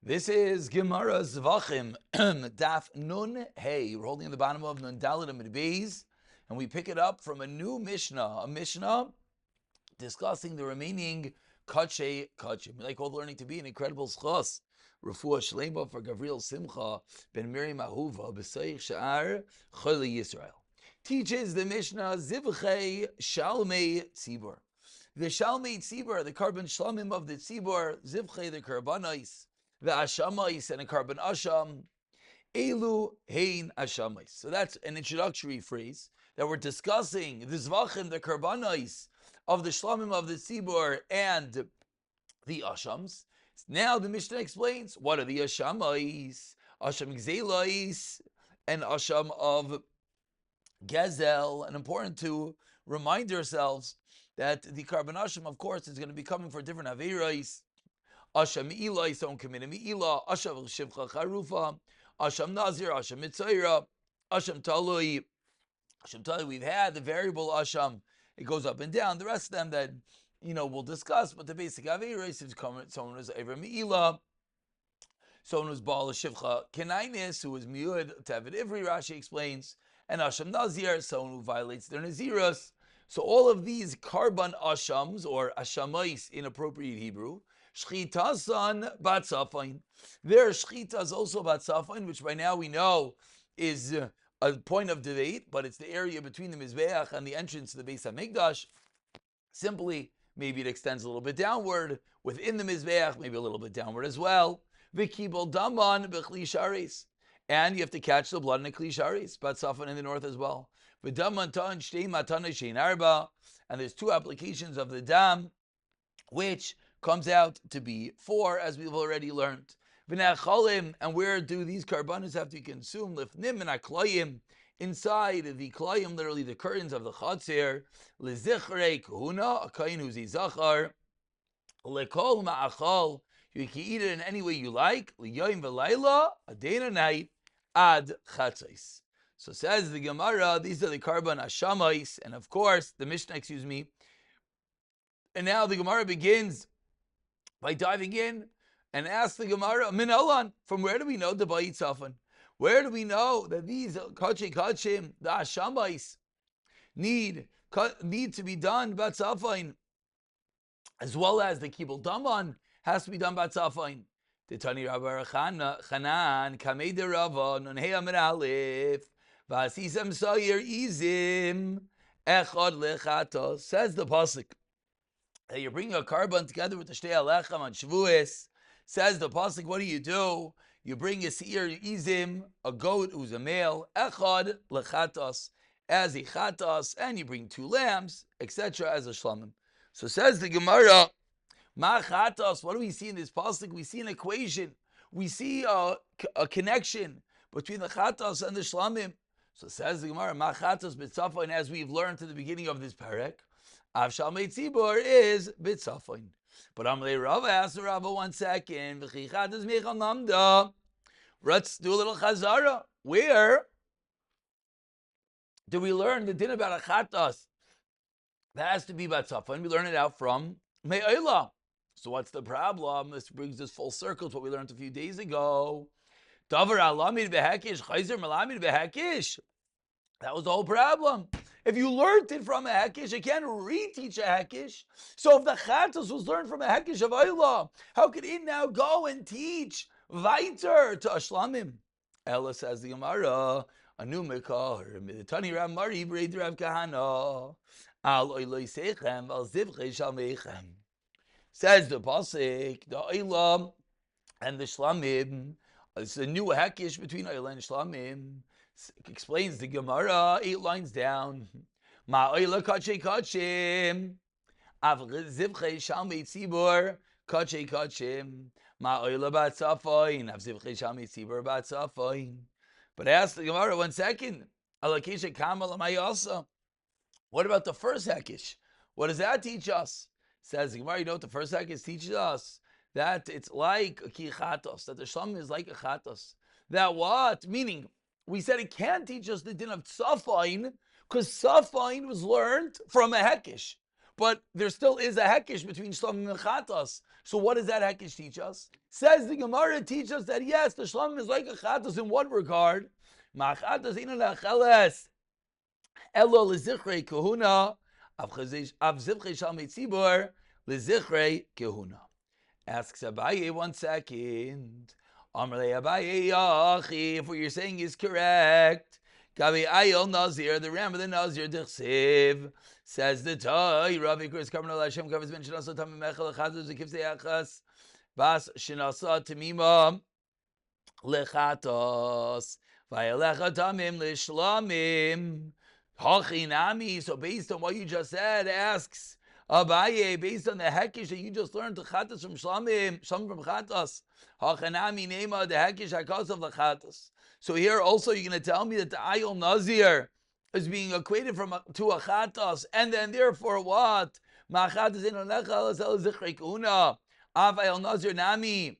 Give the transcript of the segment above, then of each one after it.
This is Gemara Zevachim, Daf Nun Hey. We're holding the bottom of Nun Dalet Amid Beis, and we pick it up from a new Mishnah, discussing the remaining Kachim. We like all the learning to be an incredible schos. Refuah Shlema for Gavriel Simcha ben Miriam Ahuva b'Seich Sha'ar Choli Yisrael. Teaches the Mishnah Zivchei Shalmei Tzibur. The Shalmei Tzibur, the carbon shlamim of the Tzibur, Zivchei the Karbanais, the Ashamais and a carbon Asham, Elu Hein Ashamais. So that's an introductory phrase that we're discussing the Zevachim, the Karbanais of the Shlamim of the Tzibur and the Ashams. Now the Mishnah explains what are the Ashamais, Asham Gzelais, and Asham of Gezel. And important to remind ourselves that the carbon Asham, of course, is going to be coming for different Aveirais. Asham Me'ila, someone committed Me'ila, Asham Shivcha Charufa, Asham Nazir, Asham Mitzayra, Asham Talui. Asham Talui, we've had the variable Asham, it goes up and down. The rest of them that, we'll discuss, but the basic Aveiros is someone who's Ever Me'ila, someone who's Baal Shivcha Kenainis, who is Miud Tevid Ivri, Rashi explains, and Asham Nazir, someone who violates their Naziras. So all of these carbon Ashams, or Ashamais in appropriate Hebrew, Shchitasan Batzafain. Their Shchita is also Batzafain, which by now we know is a point of debate, but it's the area between the Mizbeach and the entrance to the Beis HaMikdash. Simply, maybe it extends a little bit downward within the Mizbeach, maybe a little bit downward as well. V'kibol Daman B'chli Sharis. And you have to catch the blood in a Kli Sharis, Batzafan in the north as well. V'daman Tan Shtei Matana Shein Arba. And there's two applications of the Dam, which comes out to be 4, as we've already learned. And where do these karbanos have to be consumed? Lifnim and aklayim, inside the klayim, literally the curtains of the chatzir. Lezichrei kahuna, a kain who's a zachar. Lekol ma'achal, you can eat it in any way you like. Liyoim v'layla, a day and a night, ad chatzais. So says the Gemara, these are the karban ashamais, and of course, the Mishnah, and now the Gemara begins by diving in and asks the Gemara, Min Olan, from where do we know the Bayit Safan? Where do we know that these Kachim, the Ashamais, need to be done Batzafain, as well as the Kibul Daman has to be done Batzafain? The Tani Rabbi Chanan, Kamei de Rava, Nunhei Amir Aleph, Vasisam Sayir Izim, Echad Lechatos, says the Pasuk. You bring a carbon together with the Shtei Alechem on Shavuos. Says the pasuk, what do? You bring a seir izim, a goat who's a male, echad lechatos, as a chatos, and you bring 2 lambs, etc., as a shlamim. So says the Gemara, ma chatos. What do we see in this pasuk? We see an equation. We see a connection between the chatos and the shlamim. So says the Gemara, ma chatos b'tzafon, and as we've learned at the beginning of this parak, Av Shalmei Tzibur is B'tzafon. But Amalei Rava asked Rava 1 second. Let's do a little chazara. Where do we learn the din about a chatas? That has to be B'tzafon. We learn it out from Me'olah. So what's the problem? This brings us full circle to what we learned a few days ago. Davar alamid behekish, chayzer malamid behekish. That was the whole problem. If you learned it from a hekish, you can't reteach a hekish. So if the chatos was learned from a hekish of Ayla, how could it now go and teach weiter to Ashlamim? Ella says the Gemara, Anu Mekar, Miditani Rav Mari, Breid Rav Kahana, Al Oiloi Sechem, Al Zivchei Shalmeichem. Says the Pasik, the Ayla and the Shlamim, it's a new hekish between Ayla and Shlamim. Explains the Gemara 8 lines down. Ma'oila kachei kachim, av zivchei shalmei tzibur kachei kachim. Ma'oila batzafoin, av zivchei shalmei tzibur batzafoin. But ask the Gemara 1 second. Alakisha kamal amayasa. What about the first hekish? What does that teach us? Says the Gemara, you know what the first hekish teaches us? That it's like a kichatos, that the shlamim is like a chatos. That what? Meaning, we said it can't teach us the din of tzafain, because tzafain was learned from a hekish. but there still is a hekesh between shlamim and chatas. So what does that hekesh teach us? Says the Gemara, teach us that yes, the shlamim is like a chatas in what regard? Ma'chatas ina lecheles elo lezichrei kahuna av zivchei shal metzibur lezichrei kahuna. Asks Abaye 1 second. Amrei Abaye yachi, if what you're saying is correct. Gabi ayol nazir, the ram of the nazir dichsiv. Says the Toy, Rabbi Chris Karmel Hashem covers ben shenasa tamim mechel echadus zekivsei achas bas shenasa tamima lechatos vayelecha tamim lishlamim hachinami. So based on what you just said, asks Abaye, based on the hekish that you just learned, to chatos from shlamim, shlamim from chatos, hachinami nema the hekish hakos of the chatos. So here also you're going to tell me that the ayol nazir is being equated to a chatas, and then therefore what? Ma'chatas eno nechel elo zichrei kahuna. Av ayol nazir nami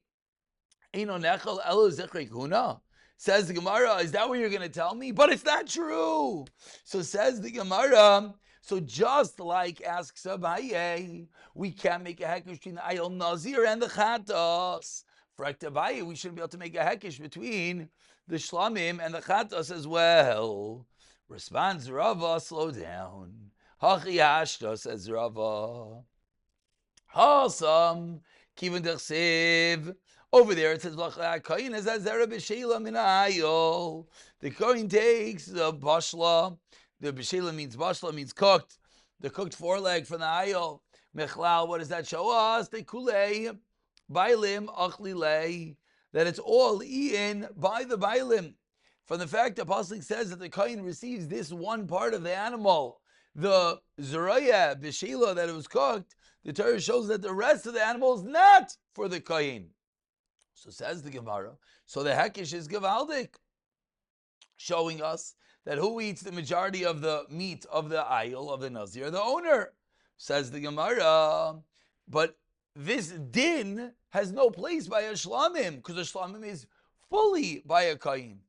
eno nechel elo zichrei kahuna. Says the Gemara, is that what you're going to tell me? But it's not true. So says the Gemara, so just like asks Abaye, we can't make a hekesh between the ayol nazir and the chatas. For Abaye, we shouldn't be able to make a hekesh between the shlamim and the chatas as well. Responds Rava, slow down. Hachi hashta, says Rava. Hasam, kivin dechsev. Over there it says, Kohen is azera b'sheila min ayol. The Kohen takes the bashla. The b'sheila means bashla, means cooked. The cooked foreleg from the ayol. Mechlal, what does that show us? The kulei, bailim, achlilei. That it's all eaten by the bailim. From the fact that Pasuk says that the Kohen receives this one part of the animal, the Zeraya, B'Shila, that it was cooked, the Torah shows that the rest of the animal is not for the Kohen. So says the Gemara, so the Hekesh is Gevaldik, showing us that who eats the majority of the meat of the ayil, of the Nazir? The owner. Says the Gemara, but this din has no place by a shlamim, because a shlamim is fully by a Kohen.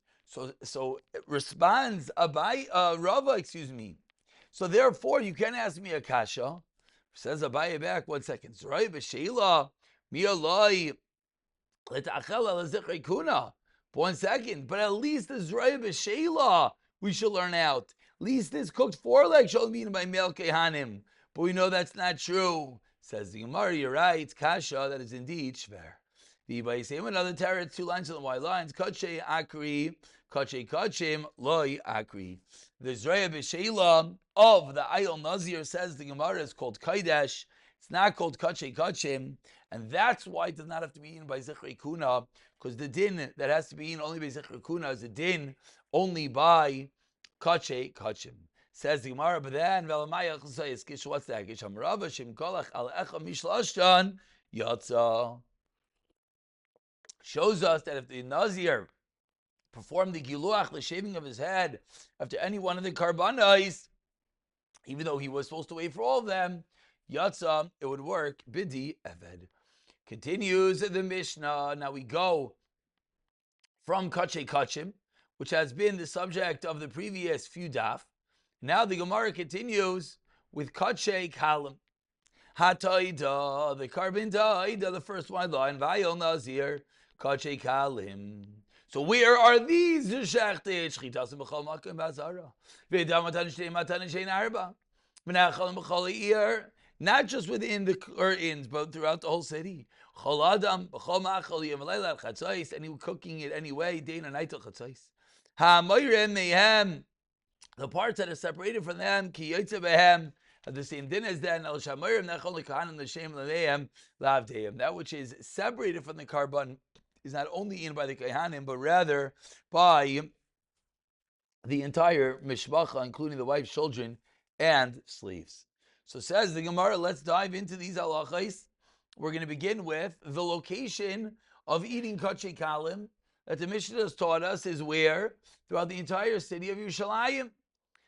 So it responds Rava, excuse me. So therefore, you can't ask me a kasha. Says Abaye back, 1 second. Zray b'sheila mi'aloi letachel lezichrei kuna. 1 second, but at least the zray b'sheila we should learn out. At least this cooked foreleg shall be eaten by male kehanim. But we know that's not true. Says the Gemara, you're right. Kasha, that is indeed shver. The by same another terror, 2 lines on the white lines. Kache akri. Kache kachim loy akri. The zraya b'sheila of the ayol nazir, says the Gemara, is called kaidesh. It's not called kache kachim, and that's why it does not have to be eaten by zichrei kuna, because the din that has to be eaten only by zichrei kuna is a din only by kache kachim. Says the Gemara, but then velamaya chasayis kish. What's that? Kish hamrava shim kolach al echa mishlashtan yatsa. Shows us that if the nazir performed the giluach, the shaving of his head, after any one of the karbanos, even though he was supposed to wait for all of them, yatsa, it would work. Bidi eved. Continues the Mishnah. Now we go from kache kachim, which has been the subject of the previous few daf. Now the Gemara continues with kache kalim. Hataida, the carbon taida, the first one line, vayol nazir, kache kalim. So where are these shechted? Shchitas b'chol makom b'azara. V'edam matan shtei matan shein arba. V'nachal b'chol ear. Not just within the curtains, but throughout the whole city. Chol adam b'chol machal yom leila chatzos. Any cooking it anyway, day and night till chatzos. Ha'moyrem mehem. The parts that are separated from them, ki yotze behem, have the same din as them. El shamorim nechol lekahanim l'shem l'neim lavdeim. That which is separated from the carbon is not only eaten by the Kohanim, but rather by the entire mishpacha, including the wife's children and slaves. So says the Gemara, let's dive into these halachos. We're going to begin with the location of eating kache kalim that the Mishnah has taught us is where? Throughout the entire city of Yerushalayim.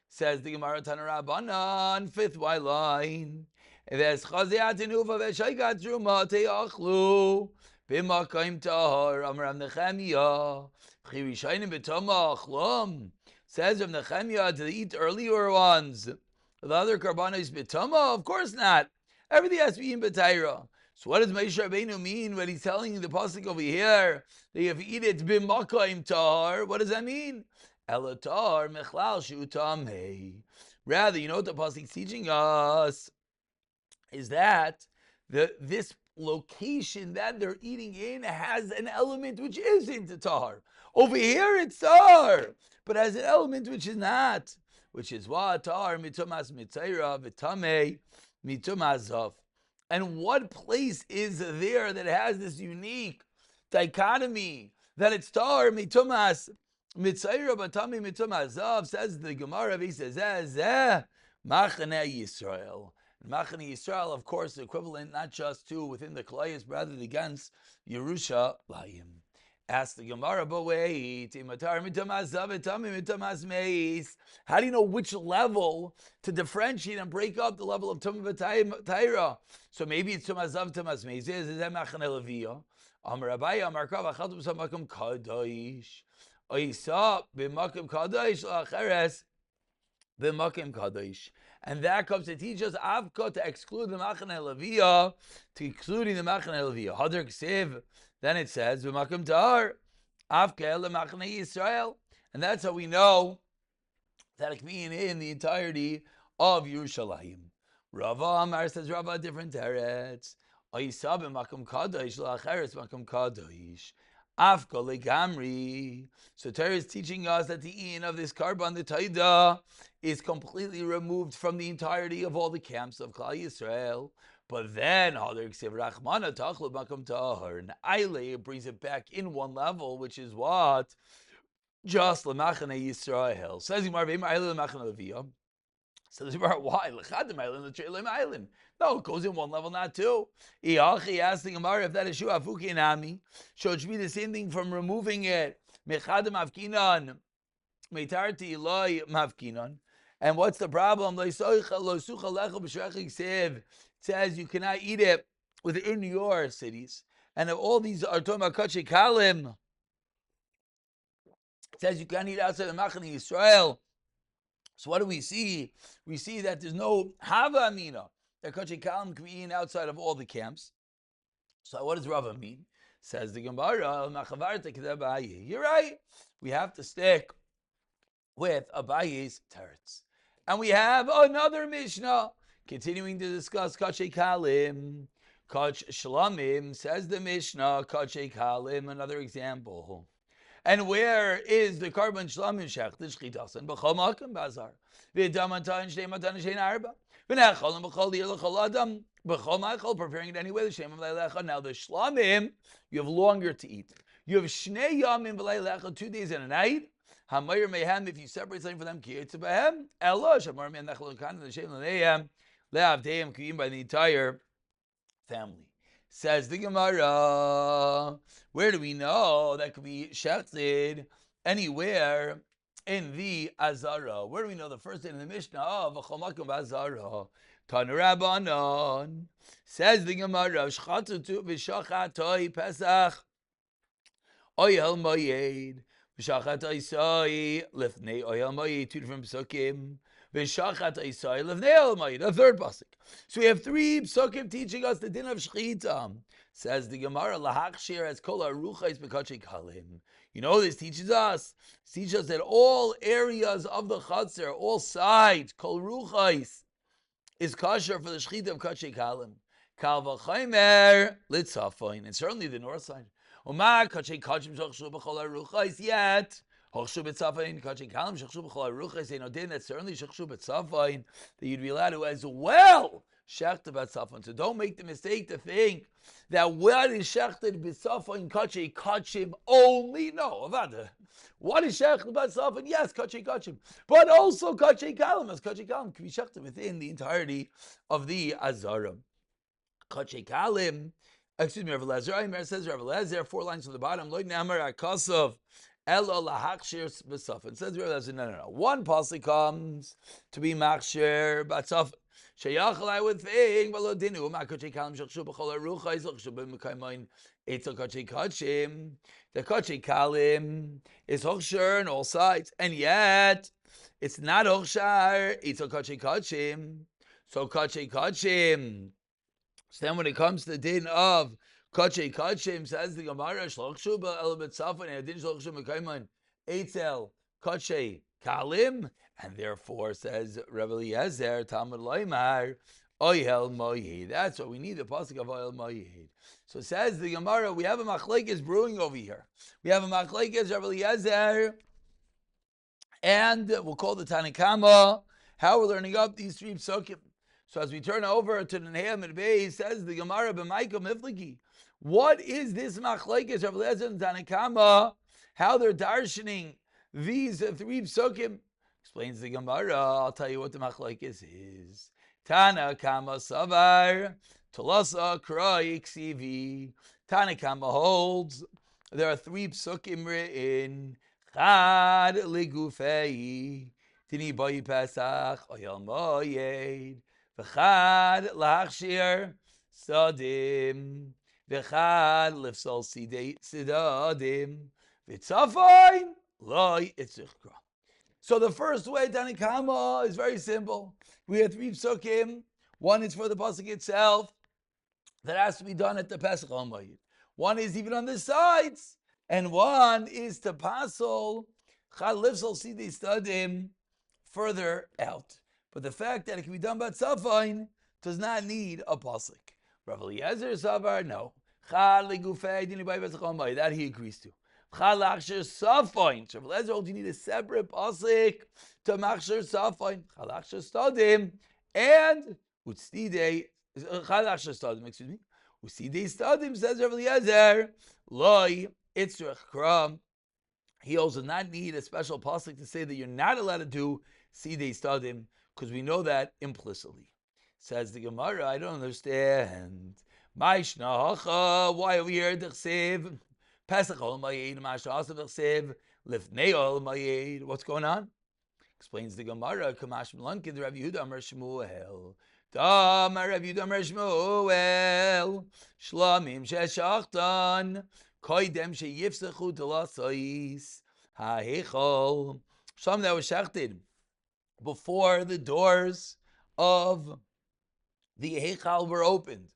Says the Gemara Tanarabanan, 5th white line. There's chaziatinuva v'shaygat truma te'achlu. B'makayim tahar, Amram Nechemia, Chirishayim b'tama achlom. Says Rav Nechemia, to eat earlier ones, The other karbanos b'tama? Of course not. Everything has to be in b'tayra. So what does Moshe Rabbeinu mean when he's telling the pasuk over here that you have to eat it b'makayim tar? What does that mean? Elatar mechlal shutamei. Rather, you know what the pasuk is teaching us is that this location that they're eating in has an element which isn't tar. Over here it's tar, but has an element which is not, which is what tar mitumas mitzaira v'tamei mitumas zav. And what place is there that has this unique dichotomy that it's tar mitumas mitzaira v'tamei mitumas zav? Says the Gemara. He says Machane Yisrael. Machane Yisrael, of course, the equivalent not just to within the Kalayas, but rather against Yerushalayim. Ask the Gemara, but wait, how do you know which level to differentiate and break up the level of Tumah v'Taira? So maybe it's Tumah Zav, Tumah Meis. Is that Machane Leviyah? Amar Abaye, Amar Kav, Achaltu b'Samakim Kadosh. Oisa b'Makim Kadosh la'acheres b'Makim Kadosh. And that comes to teach us Avka to exclude the Machane Leviyah, to excluding the Machane Leviyah. Hadar Ksiv, then it says, B'makom Tahar, Avka leMachane Yisrael. And that's how we know that it can be in the entirety of Yerushalayim. Rava Amar says, Rava, different teretz. Oisa b'Makom Kadosh, la'acheres b'Makom Kadosh. Afka legamri. So Torah is teaching us that the eating of this carbon, the taida, is completely removed from the entirety of all the camps of Klal Yisrael. But then, it brings it back in one level, which is what? Just Lemachane Yisrael. Says so there's about why? No, it goes in one level, not two. Asked the Gemara if that is Shua Afuki Nami. So it should be the same thing from removing it. Mechadam Avkinan. Meitarti Eloi Mavkinan. And what's the problem? It says you cannot eat it within your cities. And if all these are talking about Kachei Kalim, it says you can't eat outside of Machane Yisrael. So what do we see? We see that there's no Hava Amina. That Kachei Kalim can be eaten outside of all the camps. So what does Rava mean? Says the Gemara, you're right. We have to stick with Abaye's teretz. And we have another Mishnah continuing to discuss Kachei Kalim. Kach Shlamim, says the Mishnah, Kachei Kalim, another example. And where is the carbon shlamim shechted shchitasan b'chol makom bazar v'damatan shnei matan shein arba v'nechalim b'chol dir l'chol adam b'chol ma'achol, preparing it anyway the shem of leilecha. Now the shlamim you have longer to eat. You have shnei yamim v'leilecha, 2 days and a night. Hamayir mehem, if you separate something for them, kiyetz b'hem elo shamar me'en nechol kan the shem l'neim le'avdeim kiyim by the entire family. Says the Gemara, where do we know that could be shechted anywhere in the Azara? Where do we know the first in the Mishnah of V'chol makom Azara? Tanu Rabbanon. Says the Gemara, Shchatu v'shachatoi Pesach oyel moyed v'shachatoi soi lifnei oyel moyed. 2 different psukim. V'shachat Isai levnei Almayid, a third pasuk. So we have 3 psukim teaching us the din of shechita. Says the Gemara, lahachshir as kol aruchais b'kachei kalim. You know this teaches us that all areas of the chatzar, all sides, kol ruchais, is kosher for the shechita of kachei kalim. Kal v'chaimer litzafoin, and certainly the north side. Uma kachei kachim zochshu b'chol aruchais yet. That's certainly Shechshu B'Tzafayin that you'd be allowed to as well Shechta B'Tzafayin. So don't make the mistake to think that what is Shechta B'Tzafayin Kachei Kachim only. No, Avada. What is Shechta B'Tzafayin? Yes, Kachei Kachim. But also Kachei Kalim, as Kachei Kalim can be Shechta within the entirety of the Azara. Kachei Kalim, excuse me, Rav Eliezer, Aimer says Rav Eliezer, 4 lines from the bottom, Lo Namar Akasov. Elo lahakshir b'safin. It says no. One pasuk comes to be machshir b'safin. Sheyachal, I would think, v'lo dinu ma'kachei kalim shachshu b'chol harucha yizachshu b'mekaymoin etzel kachei kachim. The kachei kalim is hochshir on all sides, and yet It's not ochshar, it's a kachei kachim. So kachei kachim. So then when it comes to the din of kachei kachim, says the Gemara, shloch shuba el betzafon, and din shloch shuba kaiman, eitzel kachei kalim, and therefore says Rebbe Eliezer, Talmud Loimar, oyel moyed. That's what we need, the pasuk of oyel moyed. So says the Gemara, we have a machlekes brewing over here. We have a machlekes Rebbe Eliezer, and we'll call the Tanakama, how we're learning up these three psukim. So as we turn over to the Nehemiah Beis, says the Gemara b'Maika Mifliki, what is this machlekes Rebbe Eliezer and Tanakama? How they're darshaning these three psukim? Explains the Gemara. I'll tell you what the machlekes is. Tanakama savar tolasa kroi ksivi. Tanakama holds there are three psukim written. Chad ligufei tini boy pesach oyel moyed. V'chad lachshir sadim, v'chad lifsol sidadim, v'tzafayin loy itzichkra. So the first way, Tanakama, is very simple. We have three psukim. One is for the pasuk itself, that has to be done at the Pesach HaMoed. One is even on the sides, and one is to pasol chad lifsol sidadim further out. But the fact that it can be done by tzafayin does not need a pasuk. Rav Eliezer Savar, no. That he agrees to. Rav Eliezer holds you need a separate pasuk to machshir safayin. Stadim and utstidei stadim. Excuse me. Utstidei stadim says Rav Eliezer loy itzrach kram. He also does not need a special pasuk to say that you're not allowed to do sidei stadim, because we know that implicitly. Says the Gemara, I don't understand. Why over here d'chsev Pesach ol mayed, mashas d'chsev lifnei ol mayed? What's going on? Explains the Gemara. Kamash Melankid Rav Yehuda Amar Shmuel. Damar Rav Yehuda Amar Shmuel. Shlamim sheshachtan koidem sheyifsechu delasais ha'hechol. Shlam that was shechted before the doors of the Heichal were opened.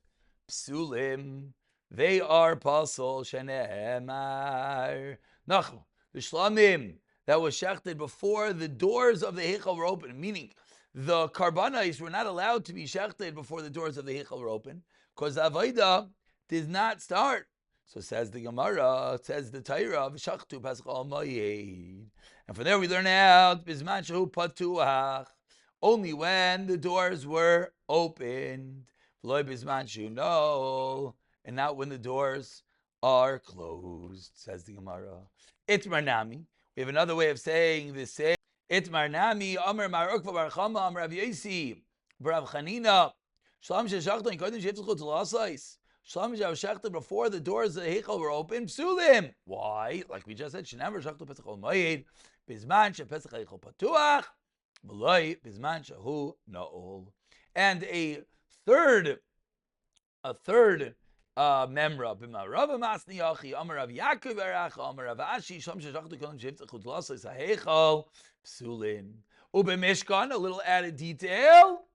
Psulim, they are pasol shene'emar. Nachum, the shlamim that was shechted before the doors of the Heichal were open, meaning the karbanos were not allowed to be shechted before the doors of the Heichal were open, because Avodah did not start. So says the Gemara, says the Torah, v'shachtu Pesach al Moed. And from there we learn out, bizman shehu patuach, only when the doors were opened, v'loy bizman shehu nol, and not when the doors are closed, says the Gemara. Itmar nami, we have another way of saying the same. Itmar nami, Amar Marukva Bar Chama, Amar Rav Yosi, Rav Chanina, Shlam sheshachton kodim sheyiftchu t'lasais. Shlam sheshachton before the doors of the Heichal were open, psulim. Why? Like we just said, shenever shachtu Pesach al Moed, bizman shepesach Heichal patuach, v'loy bizman shehu na'ol. And a third memra b'ma Rav Masni Yachi, Amar Rav Yaakov Aracha, Amar Rav Ashi, Shlam sheshachton kodim sheyiftchu t'lasais ha'Heichal, psulin. Ubemishkan, a little added detail.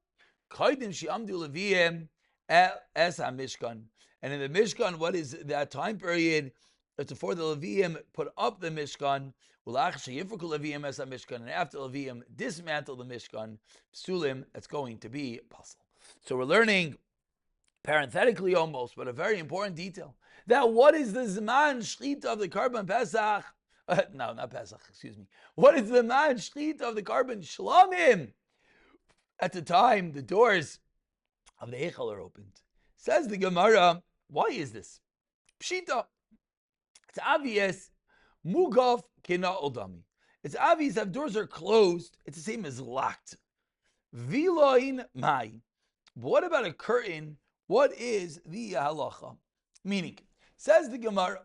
Kodim she'amdu leviim es ha-mishkan. And in the Mishkan, what is that time period? It's before the Levium put up the Mishkan. And after Levium dismantle the Mishkan, Psulim, it's going to be puzzle. So we're learning, parenthetically almost, but a very important detail, that what is the Zman Shchita of the Karban Pesach? No, not Pesach, excuse me. What is the Zman Shchita of the Karban Shlamim? At the time, the doors of the Heichal are opened. Says the Gemara, why is this? Pshita. It's obvious. Mugaf kena odami. It's obvious that if doors are closed, it's the same as locked. Viloin mai. But what about a curtain? What is the halacha? Meaning, says the Gemara,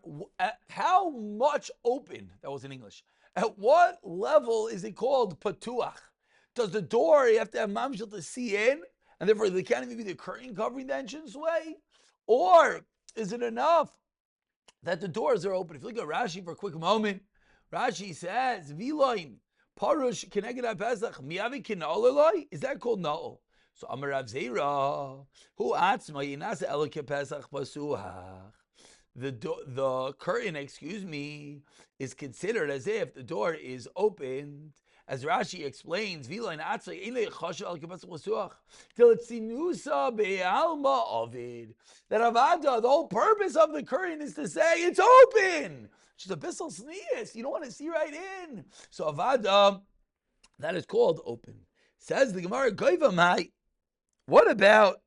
how much open? That was in English. At what level is it called patuach? Does the door, you have to have mamshel to see in, and therefore they can't even be the curtain covering the entranceway? Or is it enough that the doors are open? If you look at Rashi for a quick moment, Rashi says, Viloin, Parush Keneged Pesach Miyavi Kina'ololoi. Is that called Na'ol? So Amar Rav Zera, who atzma Yinasa Elike Pesach Pasuach. The curtain, is considered as if the door is opened. As Rashi explains, till it's sinusa be'alma ovid. That avada, the whole purpose of the curtain is to say it's open. Which is a bissel sneas. You don't want to see right in. So avada, that is called open. Says the Gemara, Goivamai. What about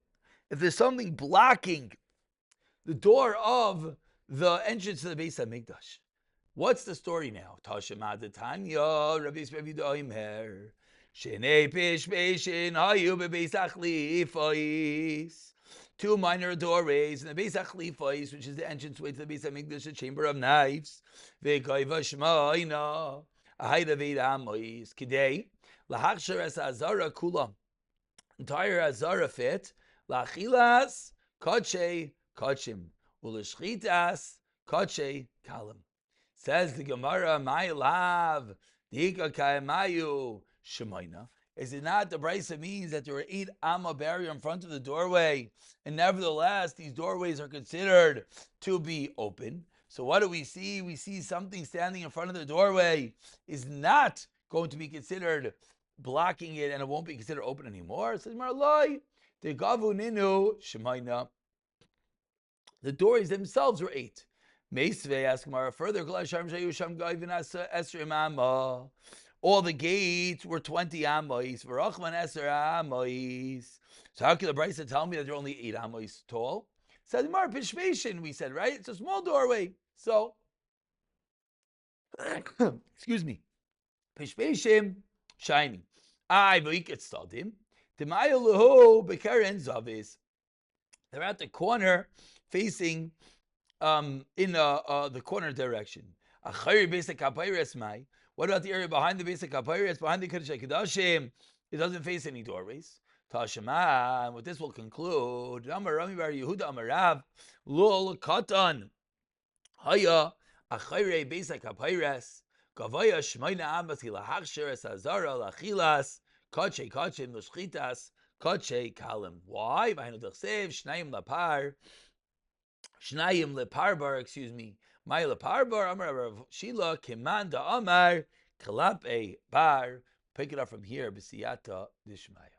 if there's something blocking the door of the entrance to the Beis HaMikdash? What's the story now? Tashema Tanya, Rabbi Doimer, Shenei Pishbeshin, Hayu Bebeis Achlifais. Two minor doorways in the Beis Achlifais, which is the entranceway to the Beis HaMikdash, the chamber of knives. Ve'koiva Shmaina, Ahayda Ve'id Amois, Kidei, Lahachsher Es Azara Kula, entire Azara fit, Lachilas, Kodshe, Kodshim, Ulashchitas, Kodshe, Kalim. Says the Gemara, my love, Dika Kaimayu, Shemaina. Is it not the Brisa means that there were 8 amma barrier in front of the doorway, and nevertheless these doorways are considered to be open? So what do we see? We see something standing in front of the doorway is not going to be considered blocking it, and it won't be considered open anymore. It says Marloi, the Gavu Ninu, Shemaina. The doors themselves were 8. Meisvei, ask Gemara further, all the gates were 20 amos. V'rachman eser amos. So how can the Brisa tell me that they're only 8 amos tall? Said Gemara Pishmeshin, we said, right? It's a small doorway. So, excuse me. Pishmeshim, shiny. I v'ikit stadim. D'mayaluhu bekaren zavis. They're at the corner facing in the corner direction. What about the area behind the basic kapayres, behind the Kodesh HaKodashim? It doesn't face any doorways. Tashema, and what this will conclude, Amar Rami bar Yehuda Amar Rav, Lul Katan, Haya, Achayre basic kapayres, Gavaya Shmaina Abbas Hilahachsher Es Azara Lachilas, Koche Kochim Lushchitas, Koche Kalim. Why? Behind the Dachsev, Shnayim Lapar. Shnayim leparbar, my leparbar, Amar Rav Shila, Kimanda Amar, Kalap bar. Pick it up from here, B'siyata Dishmaya.